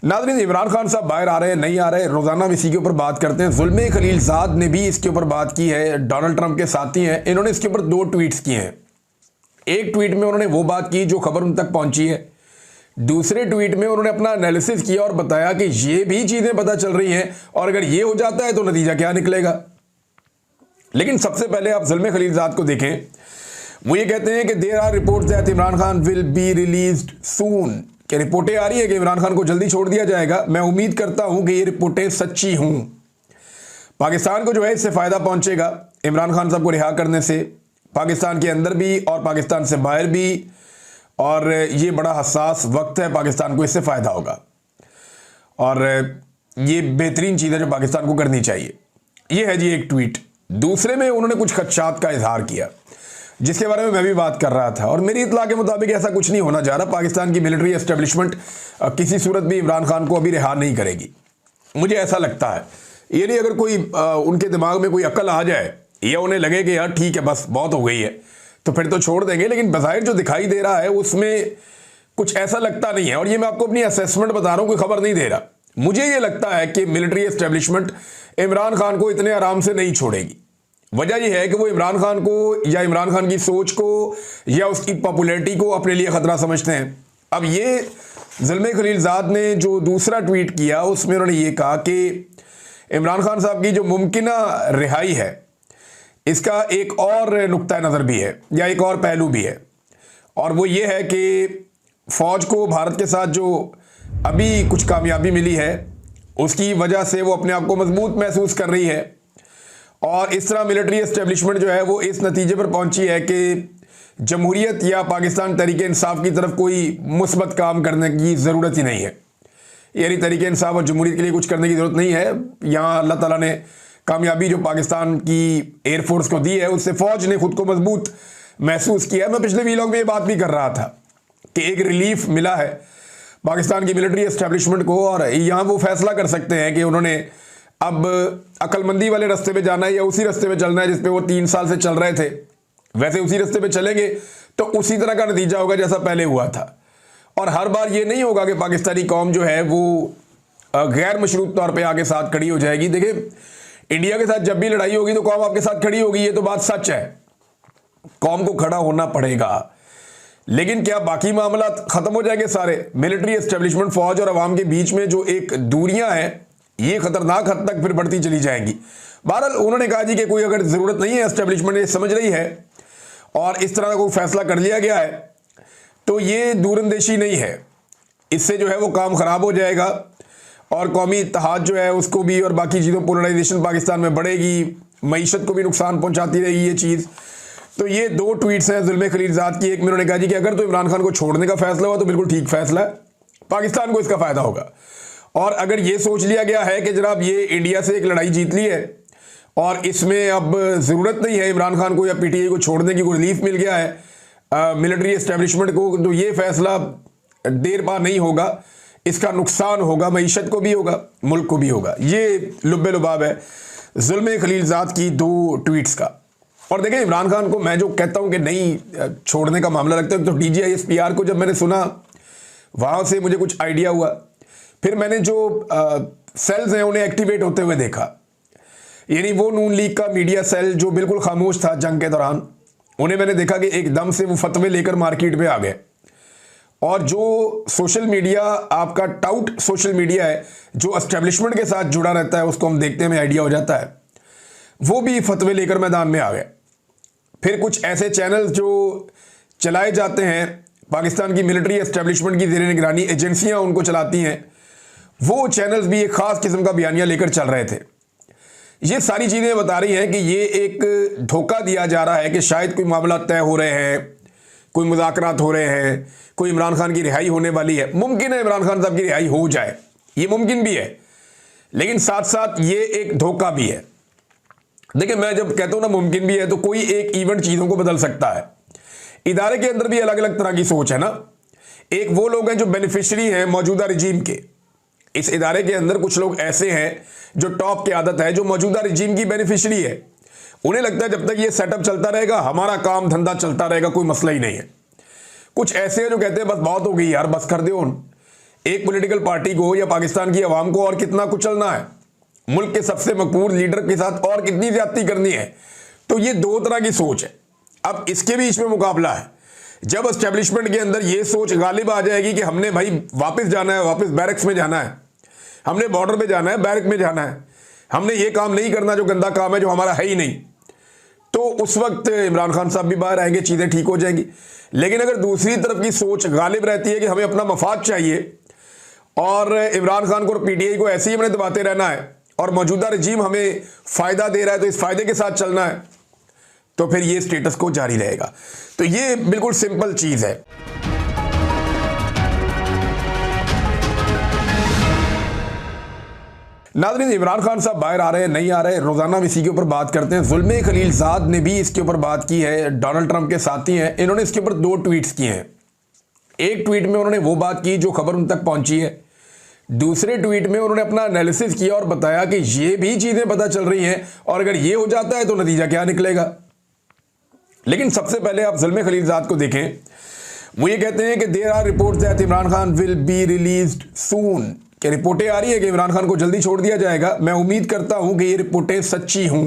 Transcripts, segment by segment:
नाज़रीन, इमरान खान साहब बाहर आ रहे हैं नहीं आ रहे, रोजाना हम इसी के ऊपर बात करते हैं। जुल्मे खलीलजाद ने भी इसके ऊपर बात की है, डोनाल्ड ट्रंप के साथी हैं, इन्होंने इसके ऊपर 2 ट्वीट्स किए हैं। एक ट्वीट में उन्होंने वो बात की जो खबर उन तक पहुंची है, दूसरे ट्वीट में उन्होंने अपना एनालिसिस किया और बताया कि ये भी चीजें पता चल रही हैं और अगर ये हो जाता है तो नतीजा क्या निकलेगा। लेकिन सबसे पहले आप जुल्मे खलीलजाद को देखें। वो ये कहते हैं कि there are reports that Imran Khan will be released soon, कि रिपोर्टें आ रही है कि इमरान खान को जल्दी छोड़ दिया जाएगा। मैं उम्मीद करता हूं कि ये रिपोर्टें सच्ची हूं। पाकिस्तान को जो है इससे फायदा पहुंचेगा इमरान खान साहब को रिहा करने से, पाकिस्तान के अंदर भी और पाकिस्तान से बाहर भी, और ये बड़ा हसास वक्त है, पाकिस्तान को इससे फायदा होगा और ये बेहतरीन चीज़ है जो पाकिस्तान को करनी चाहिए। ये है जी एक ट्वीट। दूसरे में उन्होंने कुछ खदशात का इजहार किया जिसके बारे में मैं भी बात कर रहा था, और मेरी इत्तला के मुताबिक ऐसा कुछ नहीं होना जा रहा। पाकिस्तान की मिलिट्री एस्टेब्लिशमेंट किसी सूरत भी इमरान खान को अभी रिहा नहीं करेगी, मुझे ऐसा लगता है। ये नहीं अगर कोई उनके दिमाग में कोई अक्ल आ जाए या उन्हें लगे कि यार ठीक है बस बहुत हो गई है तो फिर तो छोड़ देंगे, लेकिन बज़ाहिर जो दिखाई दे रहा है उसमें कुछ ऐसा लगता नहीं है। और ये मैं आपको अपनी असेसमेंट बता रहा हूँ, कोई खबर नहीं दे रहा। मुझे ये लगता है कि मिलिट्री एस्टेब्लिशमेंट इमरान खान को इतने आराम से नहीं छोड़ेगी। वजह यह है कि वो इमरान खान को या इमरान खान की सोच को या उसकी पॉपुलैरिटी को अपने लिए खतरा समझते हैं। अब ये जुल्मे खलीलजाद ने जो दूसरा ट्वीट किया उसमें उन्होंने ये कहा कि इमरान खान साहब की जो मुमकिना रिहाई है इसका एक और नुक्ता नज़र भी है या एक और पहलू भी है, और वो ये है कि फ़ौज को भारत के साथ जो अभी कुछ कामयाबी मिली है उसकी वजह से वो अपने आप को मजबूत महसूस कर रही है, और इस तरह मिलिट्री एस्टेब्लिशमेंट जो है वो इस नतीजे पर पहुंची है कि जमहूरियत या पाकिस्तान तरीके इंसाफ की तरफ कोई मुस्बत काम करने की ज़रूरत ही नहीं है। यानी तरीके इंसाफ और जमहूरियत के लिए कुछ करने की ज़रूरत नहीं है। यहाँ अल्लाह ताला ने कामयाबी जो पाकिस्तान की एयरफोर्स को दी है उससे फ़ौज ने खुद को मजबूत महसूस किया है। मैं पिछले वीलॉग में ये बात भी कर रहा था कि एक रिलीफ मिला है पाकिस्तान की मिलिट्री एस्टेब्लिशमेंट को, और यहाँ वो फैसला कर सकते हैं कि उन्होंने अब अक्लमंदी वाले रास्ते पे जाना है या उसी रास्ते पे चलना है जिस पे वो 3 साल से चल रहे थे। वैसे उसी रास्ते पे चलेंगे तो उसी तरह का नतीजा होगा जैसा पहले हुआ था, और हर बार ये नहीं होगा कि पाकिस्तानी कौम जो है वो गैर मशरूत तौर पे आगे साथ खड़ी हो जाएगी। देखिए, इंडिया के साथ जब भी लड़ाई होगी तो कौम आपके साथ खड़ी होगी, ये तो बात सच है। कौम को खड़ा होना पड़ेगा, लेकिन क्या बाकी मामला खत्म हो जाएंगे सारे? मिलिट्री एस्टेब्लिशमेंट, फौज और अवाम के बीच में जो एक दूरियां हैं ये खतरनाक हद तक फिर बढ़ती चली जाएंगी। बहरहाल उन्होंने कहा जी कि कोई अगर ज़रूरत नहीं है, एस्टेब्लिशमेंट ये समझ रही है और इस तरह का कोई फैसला कर लिया गया है तो ये दूरंदेशी नहीं है, इससे जो है वो काम ख़राब हो जाएगा और कौमी इत्तेहाद जो है उसको भी और बाकी चीज़ों, पोलराइजेशन पाकिस्तान में बढ़ेगी, मईशत को भी नुकसान पहुँचाती रहेगी ये चीज़। तो ये 2 ट्वीट्स हैं जुल्मे खलीलजाद की। एक में उन्होंने कहा जी कि अगर तो इमरान खान को छोड़ने का फैसला हुआ तो बिल्कुल ठीक फैसला है, पाकिस्तान को इसका फ़ायदा होगा। और अगर ये सोच लिया गया है कि जनाब ये इंडिया से एक लड़ाई जीत ली है और इसमें अब ज़रूरत नहीं है इमरान खान को या पीटीआई को छोड़ने की, कोई रिलीफ मिल गया है मिलिट्री एस्टेब्लिशमेंट को, तो ये फैसला देर पा नहीं होगा, इसका नुकसान होगा, मईशत को भी होगा, मुल्क को भी होगा। ये लुब्बे लुबाब है जुल्मे खलीलजाद की 2 ट्वीट्स का। और देखें, इमरान खान को मैं जो कहता हूँ कि नहीं छोड़ने का मामला रखते हैं, तो DGISPR को जब मैंने सुना वहाँ से मुझे कुछ आइडिया हुआ, फिर मैंने जो सेल्स हैं उन्हें एक्टिवेट होते हुए देखा। यानी वो नून लीग का मीडिया सेल जो बिल्कुल खामोश था जंग के दौरान, उन्हें मैंने देखा कि एकदम से वो फतवे लेकर मार्केट में आ गए, और जो सोशल मीडिया आपका टाउट सोशल मीडिया है जो एस्टेब्लिशमेंट के साथ जुड़ा रहता है उसको हम देखते हैं, हमें आइडिया हो जाता है, वो भी फतवे लेकर मैदान में आ गए। फिर कुछ ऐसे चैनल्स जो चलाए जाते हैं, पाकिस्तान की मिलिट्री एस्टेब्लिशमेंट की ज़ेर निगरानी एजेंसियां उनको चलाती हैं, वो चैनल्स भी एक ख़ास किस्म का बयानिया लेकर चल रहे थे। ये सारी चीज़ें बता रही हैं कि ये एक धोखा दिया जा रहा है कि शायद कोई मामला तय हो रहे हैं, कोई मुज़ाकरात हो रहे हैं, कोई इमरान खान की रिहाई होने वाली है। मुमकिन है इमरान खान साहब की रिहाई हो जाए, ये मुमकिन भी है, लेकिन साथ साथ ये एक धोखा भी है। देखिए, मैं जब कहता हूँ ना मुमकिन भी है, तो कोई एक इवेंट चीज़ों को बदल सकता है। इदारे के अंदर भी अलग अलग तरह की सोच है ना। एक वो लोग हैं जो बेनिफिशरी हैं मौजूदा रिजीम के, इस इदारे के अंदर कुछ लोग ऐसे हैं जो टॉप की आदत है, जो मौजूदा रिजीम की बेनिफिशरी है। उन्हें लगता है जब तक ये सेटअप चलता रहेगा हमारा काम धंधा चलता रहेगा, कोई मसला ही नहीं है। कुछ ऐसे हैं जो कहते हैं बस बहुत हो गई यार, बस कर दो। एक पॉलिटिकल पार्टी को या पाकिस्तान की आवाम को और कितना कुचलना है, मुल्क के सबसे मकबूल लीडर के साथ और कितनी ज्यादती करनी है। तो ये दो तरह की सोच है। अब इसके बीच में मुकाबला है। जब एस्टेब्लिशमेंट के अंदर ये सोच गालिब आ जाएगी कि हमने भाई वापस जाना है, वापस बैरक्स में जाना है, हमने बॉर्डर पे जाना है, बैरक में जाना है, हमने ये काम नहीं करना जो गंदा काम है, जो हमारा है ही नहीं, तो उस वक्त इमरान खान साहब भी बाहर आएंगे, चीज़ें ठीक हो जाएंगी। लेकिन अगर दूसरी तरफ की सोच गालिब रहती है कि हमें अपना मफाद चाहिए और इमरान खान को और पीटीआई को ऐसे ही हमने दबाते रहना है और मौजूदा रजीम हमें फ़ायदा दे रहा है तो इस फ़ायदे के साथ चलना है, तो फिर ये स्टेटस को जारी रहेगा। तो ये बिल्कुल सिंपल चीज़ है। नाज़रीन, इमरान खान साहब बाहर आ रहे हैं, नहीं आ रहे, रोज़ाना इसी के ऊपर बात करते हैं। जुल्मे खलीलज़ाद ने भी इसके ऊपर बात की है, डोनाल्ड ट्रंप के साथी हैं, इन्होंने इसके ऊपर 2 ट्वीट्स किए हैं। एक ट्वीट में उन्होंने वो बात की जो खबर उन तक पहुंची है, दूसरे ट्वीट में उन्होंने अपना एनालिसिस किया और बताया कि ये भी चीज़ें पता चल रही हैं और अगर ये हो जाता है तो नतीजा क्या निकलेगा। लेकिन सबसे पहले आप जुल्मे खलीलज़ाद को देखें। वो ये कहते हैं कि there are reports that Imran Khan will be released soon, कि रिपोर्टें आ रही है कि इमरान खान को जल्दी छोड़ दिया जाएगा। मैं उम्मीद करता हूं कि ये रिपोर्टें सच्ची हूं।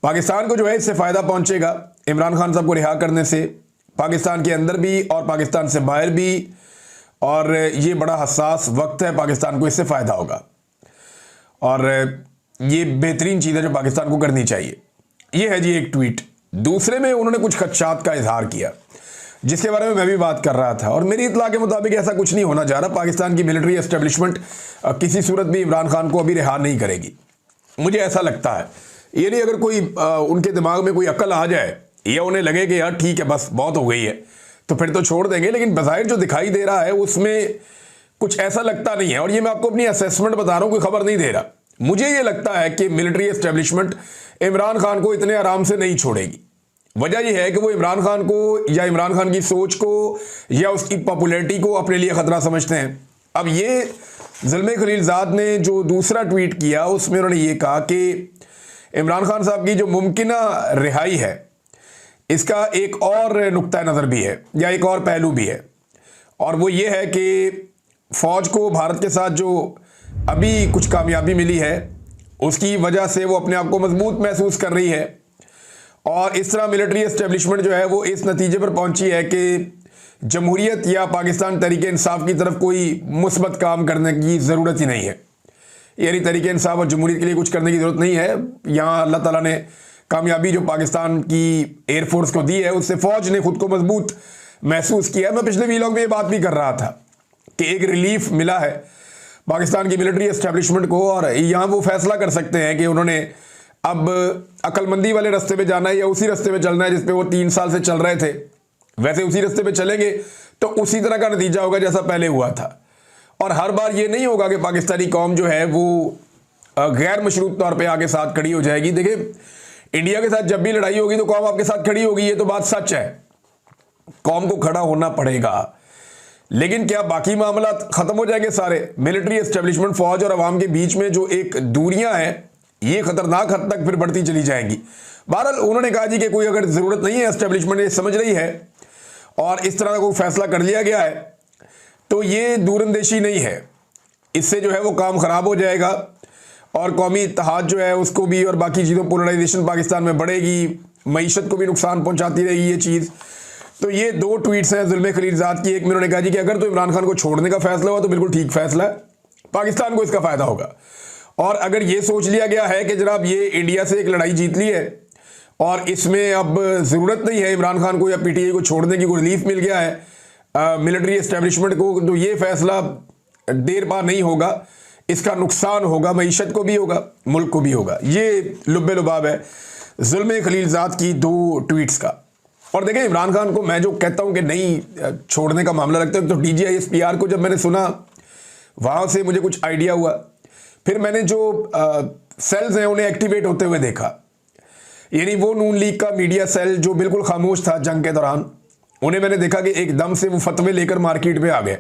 पाकिस्तान को जो है इससे फ़ायदा पहुंचेगा इमरान खान साहब को रिहा करने से, पाकिस्तान के अंदर भी और पाकिस्तान से बाहर भी, और ये बड़ा हसास वक्त है, पाकिस्तान को इससे फ़ायदा होगा और ये बेहतरीन चीज़ है जो पाकिस्तान को करनी चाहिए। ये है जी एक ट्वीट। दूसरे में उन्होंने कुछ खदशात का इजहार किया जिसके बारे में मैं भी बात कर रहा था, और मेरी इत्तला के मुताबिक ऐसा कुछ नहीं होना जा रहा। पाकिस्तान की मिलिट्री एस्टेब्लिशमेंट किसी सूरत भी इमरान खान को अभी रिहा नहीं करेगी, मुझे ऐसा लगता है। ये नहीं अगर कोई उनके दिमाग में कोई अक्ल आ जाए या उन्हें लगे कि यार ठीक है बस बहुत हो गई है, तो फिर तो छोड़ देंगे। लेकिन बज़ाहिर जो दिखाई दे रहा है उसमें कुछ ऐसा लगता नहीं है, और ये मैं आपको अपनी असेसमेंट बता रहा हूँ, कोई खबर नहीं दे रहा। मुझे ये लगता है कि मिलिट्री एस्टेब्लिशमेंट इमरान खान को इतने आराम से नहीं छोड़ेगी। वजह यह है कि वो इमरान खान को या इमरान खान की सोच को या उसकी पॉपुलैरिटी को अपने लिए ख़तरा समझते हैं। अब ये जुल्मे खलीलज़ाद ने जो दूसरा ट्वीट किया उसमें उन्होंने ये कहा कि इमरान खान साहब की जो मुमकिना रिहाई है इसका एक और नुक्ता नज़र भी है या एक और पहलू भी है, और वो ये है कि फ़ौज को भारत के साथ जो अभी कुछ कामयाबी मिली है उसकी वजह से वो अपने आप को मजबूत महसूस कर रही है, और इस तरह मिलिट्री एस्टेब्लिशमेंट जो है वो इस नतीजे पर पहुंची है कि जमहूरियत या पाकिस्तान तरीके इंसाफ की तरफ कोई मुस्बत काम करने की ज़रूरत ही नहीं है। यानी तरीके इंसाफ और जमहूरियत के लिए कुछ करने की ज़रूरत नहीं है। यहाँ अल्लाह ताला ने कामयाबी जो पाकिस्तान की एयरफोर्स को दी है उससे फ़ौज ने खुद को मजबूत महसूस किया है। मैं पिछले वीलॉग में ये बात भी कर रहा था कि एक रिलीफ मिला है पाकिस्तान की मिलिट्री एस्टेब्लिशमेंट को, और यहाँ वो फैसला कर सकते हैं कि उन्होंने अब अक्लमंदी वाले रास्ते पे जाना है या उसी रास्ते पे चलना है जिस पे वो 3 साल से चल रहे थे। वैसे उसी रास्ते पे चलेंगे तो उसी तरह का नतीजा होगा जैसा पहले हुआ था, और हर बार ये नहीं होगा कि पाकिस्तानी कौम जो है वो गैर मशरूत तौर पे आगे साथ खड़ी हो जाएगी। देखिए, इंडिया के साथ जब भी लड़ाई होगी तो कौम आपके साथ खड़ी होगी, ये तो बात सच है। कौम को खड़ा होना पड़ेगा, लेकिन क्या बाकी मामला खत्म हो जाएंगे सारे? मिलिट्री एस्टेब्लिशमेंट, फौज और अवाम के बीच में जो एक दूरियां हैं ये खतरनाक हद तक फिर बढ़ती चली जाएंगी। बहरहाल उन्होंने कहा जी कि कोई अगर ज़रूरत नहीं है, एस्टेब्लिशमेंट ये समझ रही है और इस तरह का कोई फैसला कर लिया गया है तो ये दूरंदेशी नहीं है, इससे जो है वो काम ख़राब हो जाएगा और कौमी इत्तेहाद जो है उसको भी और बाकी चीज़ों पोलराइजेशन पाकिस्तान में बढ़ेगी, मईशत को भी नुकसान पहुँचाती रहेगी ये चीज़। तो ये 2 ट्वीट्स हैं जुल्मे खलीलज़ाद की। एक में उन्होंने कहा जी कि अगर तो इमरान खान को छोड़ने का फैसला हुआ तो बिल्कुल ठीक फैसला है, पाकिस्तान को इसका फ़ायदा होगा। और अगर ये सोच लिया गया है कि जनाब ये इंडिया से एक लड़ाई जीत ली है और इसमें अब ज़रूरत नहीं है इमरान खान को या पीटीआई को छोड़ने की, कोई रिलीफ मिल गया है मिलिट्री एस्टेब्लिशमेंट को, तो ये फैसला देर पा नहीं होगा, इसका नुकसान होगा, मईशत को भी होगा, मुल्क को भी होगा। ये लुब्बे लुबाब है जुल्मे खलीलज़ाद की 2 ट्वीट्स का। और देखें, इमरान खान को मैं जो कहता हूँ कि नहीं छोड़ने का मामला लगता है, तो DGISPR को जब मैंने सुना वहाँ से मुझे कुछ आइडिया हुआ, फिर मैंने जो सेल्स हैं उन्हें एक्टिवेट होते हुए देखा। यानी वो नून लीग का मीडिया सेल जो बिल्कुल खामोश था जंग के दौरान, उन्हें मैंने देखा कि एकदम से वो फतवे लेकर मार्केट में आ गए,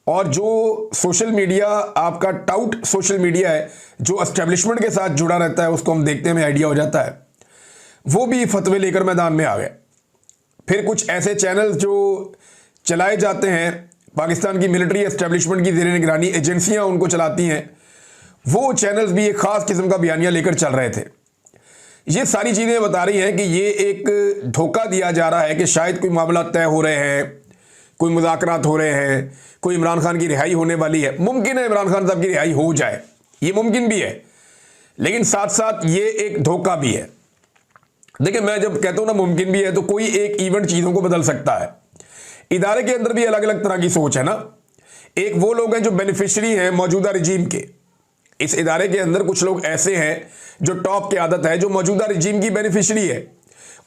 और जो सोशल मीडिया आपका टाउट सोशल मीडिया है जो एस्टेब्लिशमेंट के साथ जुड़ा रहता है उसको हम देखते हैं, हमें आइडिया हो जाता है, वो भी फतवे लेकर मैदान में आ गए। फिर कुछ ऐसे चैनल्स जो चलाए जाते हैं पाकिस्तान की मिलिट्री एस्टेब्लिशमेंट की ज़ेर निगरानी एजेंसियां उनको चलाती हैं, वो चैनल्स भी एक ख़ास किस्म का बयानिया लेकर चल रहे थे। ये सारी चीज़ें बता रही हैं कि ये एक धोखा दिया जा रहा है कि शायद कोई मामला तय हो रहे हैं, कोई मुज़ाकरात हो रहे हैं, कोई इमरान खान की रिहाई होने वाली है। मुमकिन है इमरान खान साहब की रिहाई हो जाए, ये मुमकिन भी है, लेकिन साथ साथ ये एक धोखा भी है। देखिए, मैं जब कहता हूं ना मुमकिन भी है, तो कोई एक इवेंट चीज़ों को बदल सकता है। इदारे के अंदर भी अलग अलग तरह की सोच है ना। एक वो लोग हैं जो बेनिफिशरी हैं मौजूदा रजीम के। इस इदारे के अंदर कुछ लोग ऐसे हैं जो टॉप की आदत है, जो मौजूदा रजीम की बेनिफिशरी है।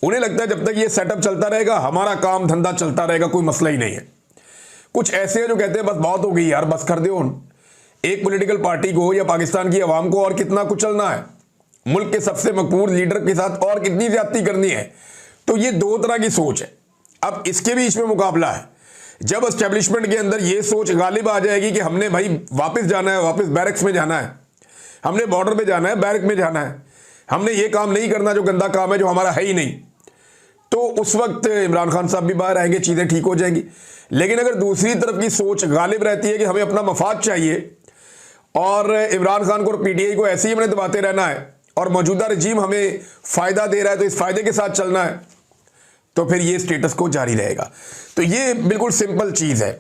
उन्हें लगता है जब तक ये सेटअप चलता रहेगा, हमारा काम धंधा चलता रहेगा, कोई मसला ही नहीं है। कुछ ऐसे हैं जो कहते हैं बस बहुत हो गई यार, बस कर दो। एक पॉलिटिकल पार्टी को या पाकिस्तान की आवाम को और कितना कुचलना है, मुल्क के सबसे मकबूल लीडर के साथ और कितनी ज्यादती करनी है। तो ये दो तरह की सोच है। अब इसके बीच में मुकाबला है। जब एस्टेब्लिशमेंट के अंदर ये सोच गालिब आ जाएगी कि हमने भाई वापस जाना है, वापस बैरक्स में जाना है, हमने बॉर्डर पे जाना है, बैरक में जाना है, हमने ये काम नहीं करना जो गंदा काम है, जो हमारा है ही नहीं, तो उस वक्त इमरान खान साहब भी बाहर आएंगे, चीज़ें ठीक हो जाएंगी। लेकिन अगर दूसरी तरफ की सोच गालिब रहती है कि हमें अपना मफाद चाहिए और इमरान खान को और पीटीआई को ऐसे ही हमने दबाते रहना है और मौजूदा रजीम हमें फ़ायदा दे रहा है तो इस फ़ायदे के साथ चलना है, तो फिर ये स्टेटस को जारी रहेगा। तो ये बिल्कुल सिंपल चीज़ है।